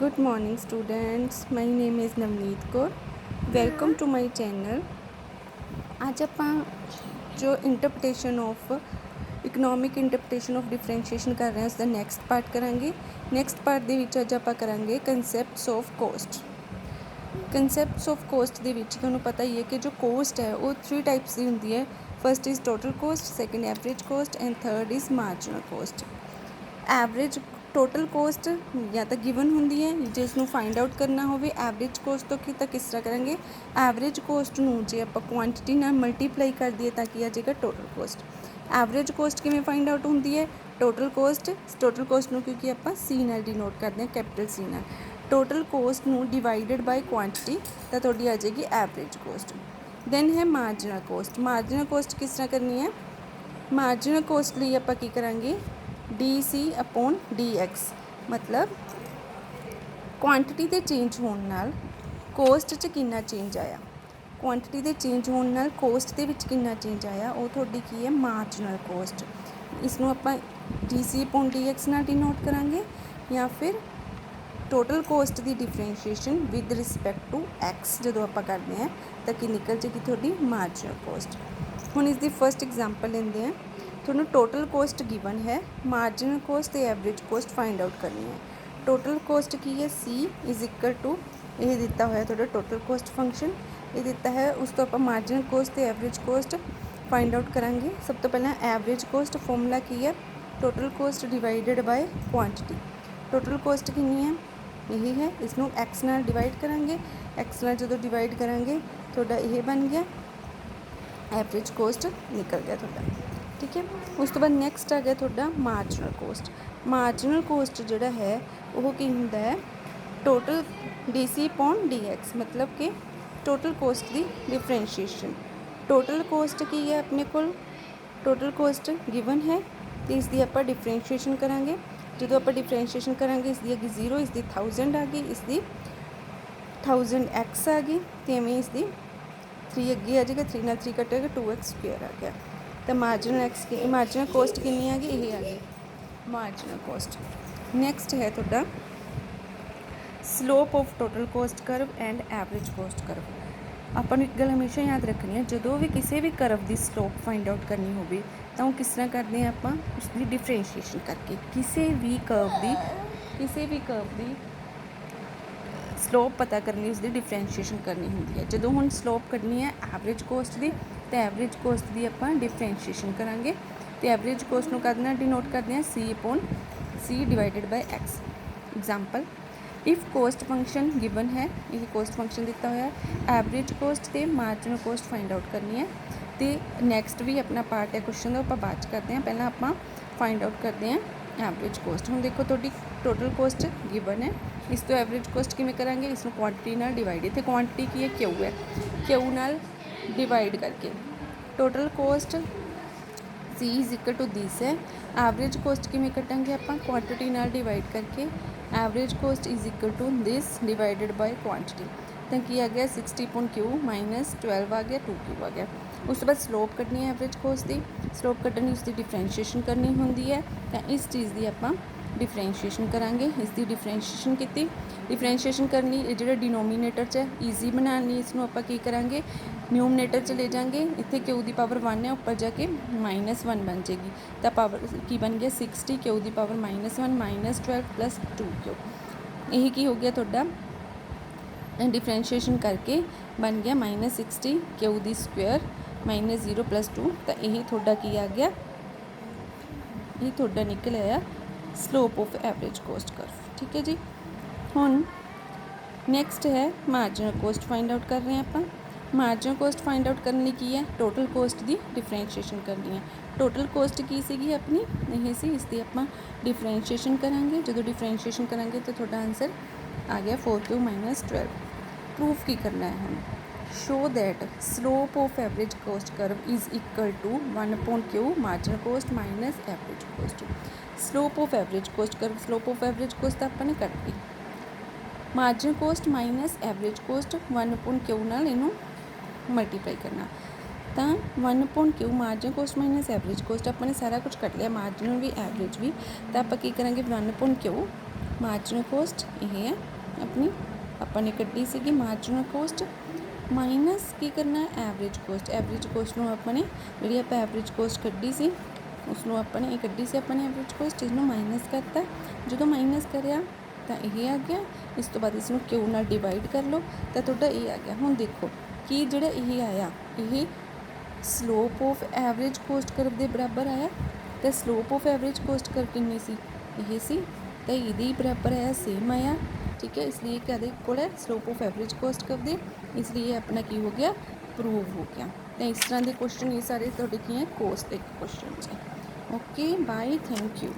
Good morning students, my name is Navneet Kaur. Welcome to my channel. आज ਆਪਾਂ जो interpretation of economic interpretation of differentiation कर रहे हैं उसका नैक्सट पार्ट करांगे। नैक्सट पार्ट ਦੇ ਵਿੱਚ ਅੱਜ ਆਪਾਂ ਕਰਾਂਗੇ ਕੰਸੈप्ਟਸ ਆਫ ਕੋਸਟ। ਕੰਸੈप्ट्स ऑफ ਕੋਸਟ ਦੇ ਵਿੱਚ ਤੁਹਾਨੂੰ ਪਤਾ ਹੀ ਹੈ ਕਿ ਜੋ ਕੋਸਟ ਹੈ ਉਹ 3 टाइप्स ਦੀ ਹੁੰਦੀ ਹੈ। First is total cost, second average cost and third is marginal cost. Average total cost या तो गिवन होंगी है, जिसनों फाइंड आउट करना हो एवरेज कोस्ट तो किस तरह करेंगे, एवरेज कोस्ट नूं जे आप क्वांटिटी नाल मल्टीप्लाई कर दिए ताकि आ जाएगा टोटल कोस्ट। एवरेज कोस्ट किवें फाइंड आउट होंगी है, टोटल कोस्ट नूं क्योंकि आप सी नाल डिनोट करते हैं कैपिटल सी नाल। टोटल कोस्ट नूं डिवाइडेड बाय क्वांटिटी तो तुहाडी आ जाएगी एवरेज कोस्ट। दैन है मार्जिनल कोस्ट। मार्जिनल कोस्ट किस तरह करनी है, मार्जिनल कोस्ट लिए आप की करांगे DC अपॉन DX, मतलब क्वांटिटी के चेंज होने नाल कोस्ट च कितना चेंज आया, क्वांटिटी के चेंज होने नाल कोस्ट के विच कितना चेंज आया, वो थोड़ी की है मार्जिनल कोस्ट। इसनों आप DC अपॉन DX नाल डिनोट करांगे या फिर टोटल कोस्ट की differentiation with respect to X जो आप करते हैं तो कि निकल जाएगी थोड़ी मार्जिनल कोस्ट। हुण इसकी फर्स्ट एग्जाम्पल लेंदे हैं। थोड़ा टोटल कोस्ट गिवन है, मार्जिनल कोस्ट ते एवरेज कोस्ट फाइंड आउट करनी है। टोटल कोस्ट की है C इज़ इक्वल टू ये दिता होया थोड़ा टोटल कोस्ट फंक्शन ये दिता है, उस तो आप मार्जिनल कोस्ट ते एवरेज कोस्ट फाइंड आउट करांगे। सब तो पहला एवरेज कोस्ट फॉर्मूला की है total cost divided by quantity. Total cost कितनी है, यही है, इसनों X नाल डिवाइड करांगे, X नाल जो डिवाइड करांगे थोड़ा ये बन गया एवरेज कोस्ट निकल गया थोड़ा, ठीक है। उस तो बाद नैक्सट आ गया थोड़ा मार्जिनल कोस्ट। मार्जिनल कोस्ट जोड़ा है वो की होंदा है टोटल DC अपॉन DX, मतलब कि टोटल कोस्ट की डिफरेंशिएशन। टोटल कोस्ट की है अपने को, टोटल कोस्ट गिवन है तो इसकी आप डिफरेंशिएशन करांगे। जो आप डिफरेंशिएशन करांगे इसकी अगी 0, इसकी 1000 आ गई, इसकी 1000x आ गई, तो इवें इसकी 3 अगे आ जाएगा, 3 नाल 3 कटेगा 2x स्क्वेयर आ गया। तो मार्जिनल कोस्ट कितनी आ गई, यही आ गई मार्जिनल कोस्ट। नैक्सट है थोड़ा slope of total cost curve and average cost curve. अपन एक गल हमेशा याद रखनी है, जो भी किसी भी करव की स्लोप फाइंड आउट करनी हो तो वो किस तरह करते हैं, आप उसकी डिफरेंशिएशन करके किसी भी कर्व की स्लोप पता करनी, उसकी डिफरेंशिएशन करनी होंगी है। जो हम स्लोप करनी है एवरेज कोस्ट की तो एवरेज कोस्ट की आप डिफरेंशिएशन करांगे तो एवरेज कोस्ट को करना डिनोट करते हैं C upon C divided by X। Example if cost function given है, ये कोस्ट फंक्शन दिता हुआ है, एवरेज कोस्ट तो मार्जिनल कोस्ट फाइंड आउट करनी है। तो नैक्सट भी अपना पार्ट है क्वेश्चन का, आप बाद करते हैं, पहला आप फाइंड आउट करते हैं एवरेज कोस्ट। हम देखो थोड़ी टोटल कोस्ट गिवन है, इस तो एवरेज कोस्ट किमें करांगे, इसमें क्वांटिटी नाल डिवाइड, इतने क्वांटिटी की है क्यू नाल डिवाइड करके total cost C is equal to this है। एवरेज कोस्ट किमें कटांगे आप क्वांटिटी नाल डिवाइड करके, average cost is equal to this divided by quantity, तो की आ गया 60 अपॉन Q माइनस 12 आ गया 2Q आ गया। उस तो बाद स्लोप कटनी है एवरेज कोस्ट की, स्लोप कटनी उसकी डिफरेंशिएशन करनी होंगी है, तो इस चीज़ की आप डिफरेंशिएशन करांगे। इसकी डिफरेंशिएशन की डिफरेंशिएशन करनी जो डिनोमीनेटर च ईजी बनानी, इसनों आप की करांगे न्यूमनेटर च ले जाएंगे, इतने Q की पावर 1 है, ऊपर जाके -1 बन जाएगी, तो पावर की बन गया 60 Q की पावर -1 -12 प्लस 2Q। यही की हो गया थोड़ा डिफरेंशिएशन करके बन गया -60 Q दी स्क्वेयर -0 प्लस 2, तो यही थोड़ा की आ गया, ये थोड़ा निकल आया slope of average cost curve, ठीक है जी। हुण नैक्सट है मार्जिनल कोस्ट फाइंड आउट कर रहे हैं आप। मार्जिनल कोस्ट फाइंड आउट करने की है टोटल कोस्ट की डिफरेंशिएशन करनी है। टोटल कोस्ट की सी अपनी यही सी, इसकी आप डिफरेंशिएशन करांगे, जो डिफरेंशिएशन करांगे तो थोड़ा आंसर आ गया 4Q माइनस 12। प्रूफ की करना है हम, show that slope of average cost curve is equal to 1 upon Q marginal cost minus average cost. Slope of average cost curve, slope of average cost आपने cut दी, marginal cost minus average cost 1 upon Q नाल इनू multiply करना, तो 1 upon Q marginal cost minus average cost अपने सारा कुछ cut लिया, मार्जिनल भी एवरेज भी, तो आप की करेंगे 1 अपॉन Q ਮਾਰਜਨਲ ਕੋਸਟ ਇਹ ਹੈ ਆਪਣੀ, ਆਪਾਂ ਨੇ ਕੱਢੀ ਸੀਗੀ ਮਾਰਜਨਲ ਕੋਸਟ, ਮਾਈਨਸ ਕੀ ਕਰਨਾ ਐਵਰੇਜ ਕੋਸਟ। ਐਵਰੇਜ ਕੋਸਟ ਨੂੰ ਆਪਾਂ ਨੇ ਜਿਹੜੀ ਆਪਾਂ ਐਵਰੇਜ ਕੋਸਟ ਕੱਢੀ ਸੀ ਉਸਨੂੰ ਆਪਾਂ ਨੇ ਇਹ ਕੱਢੀ ਸੀ ਆਪਾਂ ਨੇ ਐਵਰੇਜ ਕੋਸਟ, ਇਸਨੂੰ ਮਾਈਨਸ ਕਰਤਾ। ਜਦੋਂ ਮਾਈਨਸ ਕਰਿਆ ਤਾਂ ਇਹ ਆ ਗਿਆ, ਇਸ ਤੋਂ ਬਾਅਦ ਇਸਨੂੰ ਕਿਊ ਨਾਲ ਡਿਵਾਈਡ ਕਰ ਲਓ ਤਾਂ ਤੁਹਾਡਾ ਇਹ ਆ ਗਿਆ। ਹੁਣ ਦੇਖੋ ਕਿ ਜਿਹੜਾ ਇਹ ਆਇਆ ਇਹ slope of average cost curve ਦੇ ਬਰਾਬਰ ਆਇਆ, ਤੇ slope of average cost curve ਕਿੰਨੀ ਸੀ, ਇਹ ਸੀ, ਤਾਂ ਇਹਦੇ ਹੀ ਬਰਾਬਰ ਆਇਆ, ਸੇਮ ਆਇਆ। ठीक है, इसलिए क्या इक्वल है स्लोप ऑफ एवरेज कॉस्ट कर दे, इसलिए अपना की हो गया प्रूव हो गया। तो इस तरह के क्वेश्चन ये सारे थोड़े की हैं कोर्स के क्वेश्चन है। Okay bye, thank you.